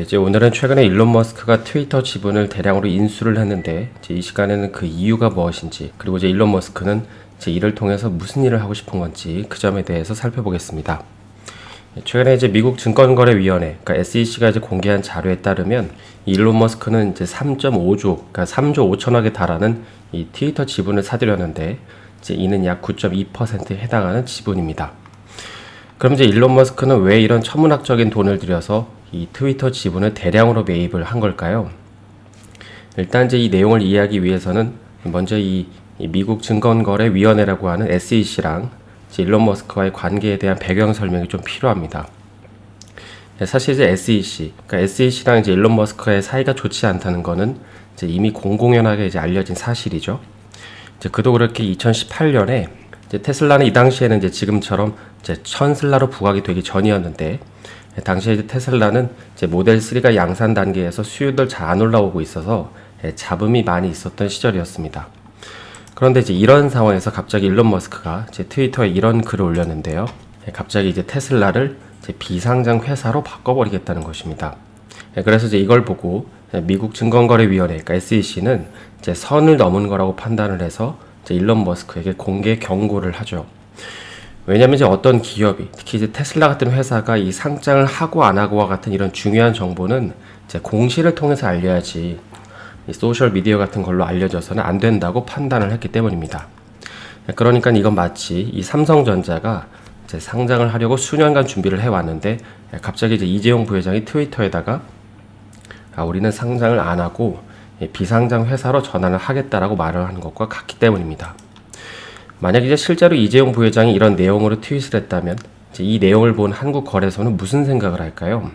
이제 오늘은 최근에 일론 머스크가 트위터 지분을 대량으로 인수를 했는데 이제 이 시간에는 그 이유가 무엇인지, 그리고 이제 일론 머스크는 이제 이를 통해서 무슨 일을 하고 싶은 건지 그 점에 대해서 살펴보겠습니다. 최근에 이제 미국 증권거래위원회, 그러니까 SEC가 이제 공개한 자료에 따르면 일론 머스크는 이제 3.5조, 그러니까 3조 5천억에 달하는 이 트위터 지분을 사들였는데 이제 이는 약 9.2%에 해당하는 지분입니다. 그럼 이제 일론 머스크는 왜 이런 천문학적인 돈을 들여서 이 트위터 지분을 대량으로 매입을 한 걸까요? 일단 이제 이 내용을 이해하기 위해서는 먼저 이 미국 증권거래위원회라고 하는 SEC랑 일론 머스크와의 관계에 대한 배경 설명이 좀 필요합니다. 사실 이제 그러니까 SEC랑 이제 일론 머스크의 사이가 좋지 않다는 거는 이제 이미 공공연하게 이제 알려진 사실이죠. 이제 그도 그렇게 2018년에 이제 테슬라는 이 당시에는 이제 지금처럼 이제 천슬라로 부각이 되기 전이었는데, 당시에 이제 테슬라는 이제 모델 3가 양산 단계에서 수요도 잘 안 올라오고 있어서 잡음이 많이 있었던 시절이었습니다. 그런데 이제 이런 상황에서 갑자기 일론 머스크가 이제 트위터에 이런 글을 올렸는데요. 갑자기 이제 테슬라를 이제 비상장 회사로 바꿔버리겠다는 것입니다. 그래서 이제 이걸 보고 미국 증권거래위원회, 그러니까 SEC는 이제 선을 넘은 거라고 판단을 해서 이제 일론 머스크에게 공개 경고를 하죠. 왜냐면 이제 어떤 기업이, 특히 이제 테슬라 같은 회사가 이 상장을 하고 안 하고와 같은 이런 중요한 정보는 이제 공시를 통해서 알려야지 이 소셜 미디어 같은 걸로 알려져서는 안 된다고 판단을 했기 때문입니다. 그러니까 이건 마치 이 삼성전자가 이제 상장을 하려고 수년간 준비를 해왔는데 갑자기 이제 이재용 부회장이 트위터에다가 우리는 상장을 안 하고 비상장 회사로 전환을 하겠다라고 말을 하는 것과 같기 때문입니다. 만약 이제 실제로 이재용 부회장이 이런 내용으로 트윗을 했다면 이제 이 내용을 본 한국거래소는 무슨 생각을 할까요?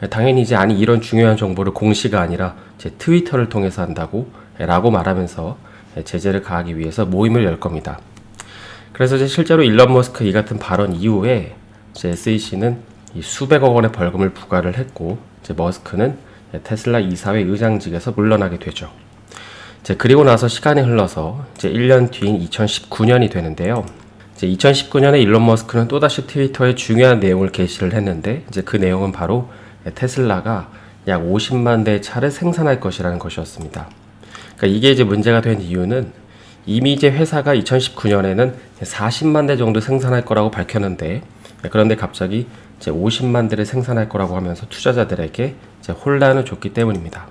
당연히 이제 아니 이런 중요한 정보를 공시가 아니라 제 트위터를 통해서 한다고 라고 말하면서 제재를 가하기 위해서 모임을 열 겁니다. 그래서 이제 실제로 일론 머스크 이 같은 발언 이후에 이제 SEC는 이 수백억 원의 벌금을 부과를 했고, 이제 머스크는 테슬라 이사회 의장직에서 물러나게 되죠. 그리고 나서 시간이 흘러서 이제 1년 뒤인 2019년이 되는데요. 이제 2019년에 일론 머스크는 또다시 트위터에 중요한 내용을 게시를 했는데, 이제 그 내용은 바로 테슬라가 약 50만 대의 차를 생산할 것이라는 것이었습니다. 그러니까 이게 이제 문제가 된 이유는 이미 이제 회사가 2019년에는 40만 대 정도 생산할 거라고 밝혔는데, 그런데 갑자기 이제 50만 대를 생산할 거라고 하면서 투자자들에게 이제 혼란을 줬기 때문입니다.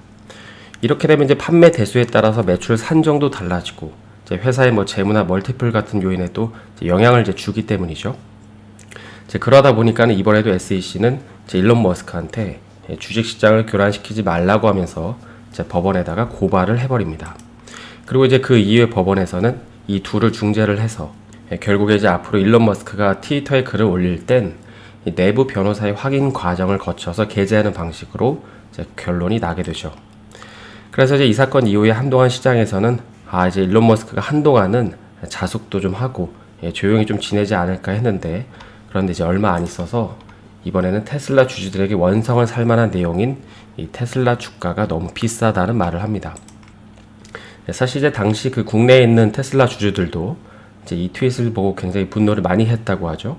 이렇게 되면 이제 판매 대수에 따라서 매출 산정도 달라지고 이제 회사의 뭐 재무나 멀티플 같은 요인에도 이제 영향을 이제 주기 때문이죠. 그러다 보니까는 이번에도 SEC는 일론 머스크한테 주식시장을 교란시키지 말라고 하면서 이제 법원에다가 고발을 해버립니다. 그리고 이제 그 이후에 법원에서는 이 둘을 중재를 해서 결국에 이제 앞으로 일론 머스크가 트위터에 글을 올릴 땐 내부 변호사의 확인 과정을 거쳐서 게재하는 방식으로 이제 결론이 나게 되죠. 그래서 이제 이 사건 이후에 한동안 시장에서는 이제 일론 머스크가 한동안은 자숙도 좀 하고 조용히 좀 지내지 않을까 했는데, 그런데 이제 얼마 안 있어서 이번에는 테슬라 주주들에게 원성을 살 만한 내용인 이 테슬라 주가가 너무 비싸다는 말을 합니다. 사실 이제 당시 그 국내에 있는 테슬라 주주들도 이제 이 트윗을 보고 굉장히 분노를 많이 했다고 하죠.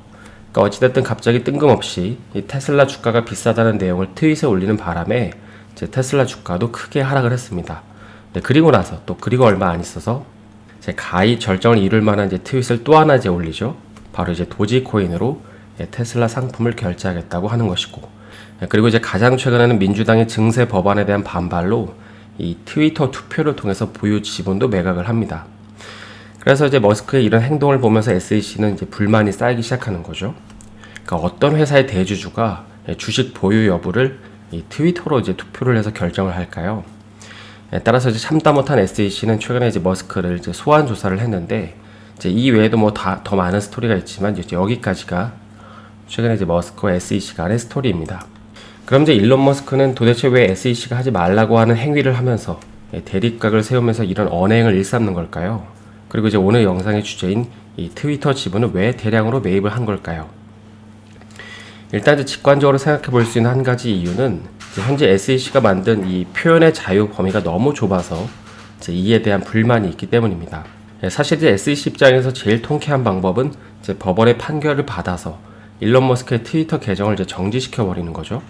그러니까 어찌됐든 갑자기 뜬금없이 이 테슬라 주가가 비싸다는 내용을 트윗에 올리는 바람에 이제 테슬라 주가도 크게 하락을 했습니다. 그리고 나서 그리고 얼마 안 있어서 이제 가히 절정을 이룰 만한 이제 트윗을 또 하나 이제 올리죠. 바로 이제 도지코인으로 테슬라 상품을 결제하겠다고 하는 것이고, 그리고 이제 가장 최근에는 민주당의 증세 법안에 대한 반발로 이 트위터 투표를 통해서 보유 지분도 매각을 합니다. 그래서 이제 머스크의 이런 행동을 보면서 SEC는 이제 불만이 쌓이기 시작하는 거죠. 그러니까 어떤 회사의 대주주가 주식 보유 여부를 이 트위터로 이제 투표를 해서 결정을 할까요? 따라서 이제 참다 못한 SEC는 최근에 이제 머스크를 이제 소환 조사를 했는데, 이제 이 외에도 뭐 더 많은 스토리가 있지만 이제 여기까지가 최근에 이제 머스크와 SEC 간의 스토리입니다. 그럼 이제 일론 머스크는 도대체 왜 SEC가 하지 말라고 하는 행위를 하면서 대립각을 세우면서 이런 언행을 일삼는 걸까요? 그리고 이제 오늘 영상의 주제인 이 트위터 지분을 왜 대량으로 매입을 한 걸까요? 일단 이제 직관적으로 생각해 볼 수 있는 한 가지 이유는 현재 SEC가 만든 이 표현의 자유 범위가 너무 좁아서 이제 이에 대한 불만이 있기 때문입니다. 사실 이제 SEC 입장에서 제일 통쾌한 방법은 이제 법원의 판결을 받아서 일론 머스크의 트위터 계정을 이제 정지시켜 버리는 거죠.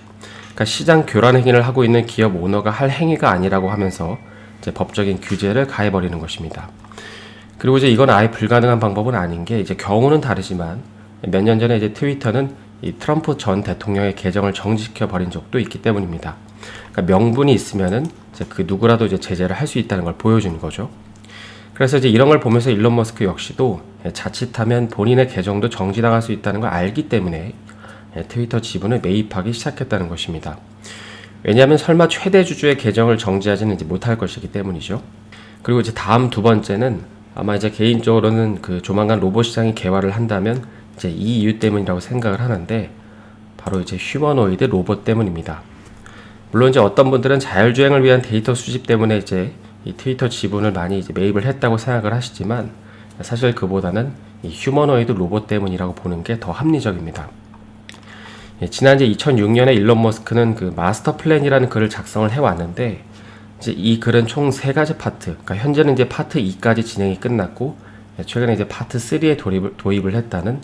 그러니까 시장 교란 행위를 하고 있는 기업 오너가 할 행위가 아니라고 하면서 이제 법적인 규제를 가해버리는 것입니다. 그리고 이제 이건 아예 불가능한 방법은 아닌 게 이제 경우는 다르지만 몇 년 전에 이제 트위터는 이 트럼프 전 대통령의 계정을 정지시켜 버린 적도 있기 때문입니다. 그러니까 명분이 있으면은 이제 그 누구라도 이제 제재를 할 수 있다는 걸 보여주는 거죠. 그래서 이제 이런 걸 보면서 일론 머스크 역시도 자칫하면 본인의 계정도 정지당할 수 있다는 걸 알기 때문에 트위터 지분을 매입하기 시작했다는 것입니다. 왜냐하면 설마 최대 주주의 계정을 정지하지는 이제 못할 것이기 때문이죠. 그리고 이제 다음 두 번째는 아마 이제 개인적으로는 그 조만간 로봇 시장이 개화를 한다면 이제 이 이유 때문이라고 생각을 하는데 바로 이제 휴머노이드 로봇 때문입니다. 물론 이제 어떤 분들은 자율주행을 위한 데이터 수집 때문에 이제 이 트위터 지분을 많이 이제 매입을 했다고 생각을 하시지만 사실 그보다는 이 휴머노이드 로봇 때문이라고 보는 게 더 합리적입니다. 지난 이제 2006년에 일론 머스크는 그 마스터 플랜이라는 글을 작성을 해왔는데 이제 이 글은 총 3가지 파트, 그러니까 현재는 이제 파트 2까지 진행이 끝났고 최근에 이제 파트 3에 도입을 했다는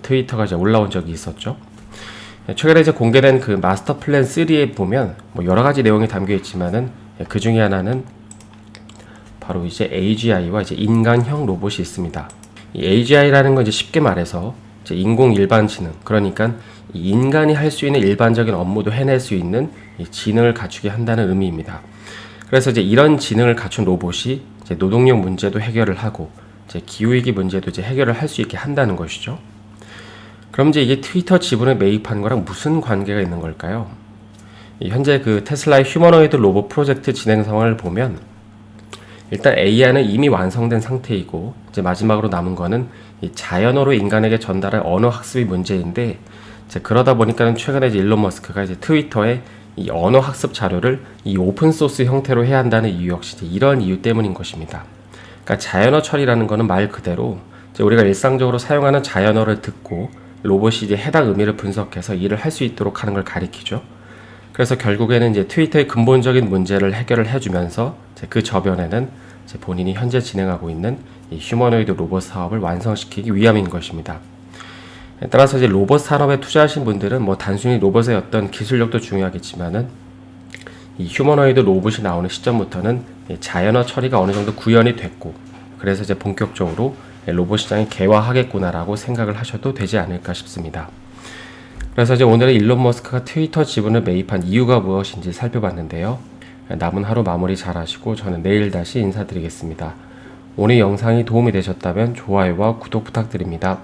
트위터가 이제 올라온 적이 있었죠. 최근에 이제 공개된 그 마스터 플랜 3에 보면 뭐 여러 가지 내용이 담겨 있지만은 그 중에 하나는 바로 이제 AGI와 이제 인간형 로봇이 있습니다. 이 AGI라는 건 이제 쉽게 말해서 이제 인공 일반지능, 그러니까 이 인간이 할 수 있는 일반적인 업무도 해낼 수 있는 이 지능을 갖추게 한다는 의미입니다. 그래서 이제 이런 지능을 갖춘 로봇이 이제 노동력 문제도 해결을 하고 이제 기후위기 문제도 이제 해결을 할 수 있게 한다는 것이죠. 그럼 이제 이게 트위터 지분을 매입한 거랑 무슨 관계가 있는 걸까요? 현재 그 테슬라의 휴머노이드 로봇 프로젝트 진행 상황을 보면 일단 AI는 이미 완성된 상태이고 이제 마지막으로 남은 거는 이 자연어로 인간에게 전달할 언어 학습이 문제인데 이제 그러다 보니까는 최근에 이제 일론 머스크가 이제 트위터에 이 언어 학습 자료를 이 오픈 소스 형태로 해야 한다는 이유 역시 이제 이런 이유 때문인 것입니다. 그러니까 자연어 처리라는 거는 말 그대로 이제 우리가 일상적으로 사용하는 자연어를 듣고 로봇이 이제 해당 의미를 분석해서 일을 할 수 있도록 하는 걸 가리키죠. 그래서 결국에는 이제 트위터의 근본적인 문제를 해결을 해주면서 이제 그 저변에는 이제 본인이 현재 진행하고 있는 이 휴머노이드 로봇 사업을 완성시키기 위함인 것입니다. 따라서 이제 로봇 산업에 투자하신 분들은 뭐 단순히 로봇의 어떤 기술력도 중요하겠지만은 이 휴머노이드 로봇이 나오는 시점부터는 자연어 처리가 어느 정도 구현이 됐고 그래서 이제 본격적으로 로봇 시장이 개화하겠구나라고 생각을 하셔도 되지 않을까 싶습니다. 그래서 이제 오늘은 일론 머스크가 트위터 지분을 매입한 이유가 무엇인지 살펴봤는데요. 남은 하루 마무리 잘 하시고 저는 내일 다시 인사드리겠습니다. 오늘 영상이 도움이 되셨다면 좋아요와 구독 부탁드립니다.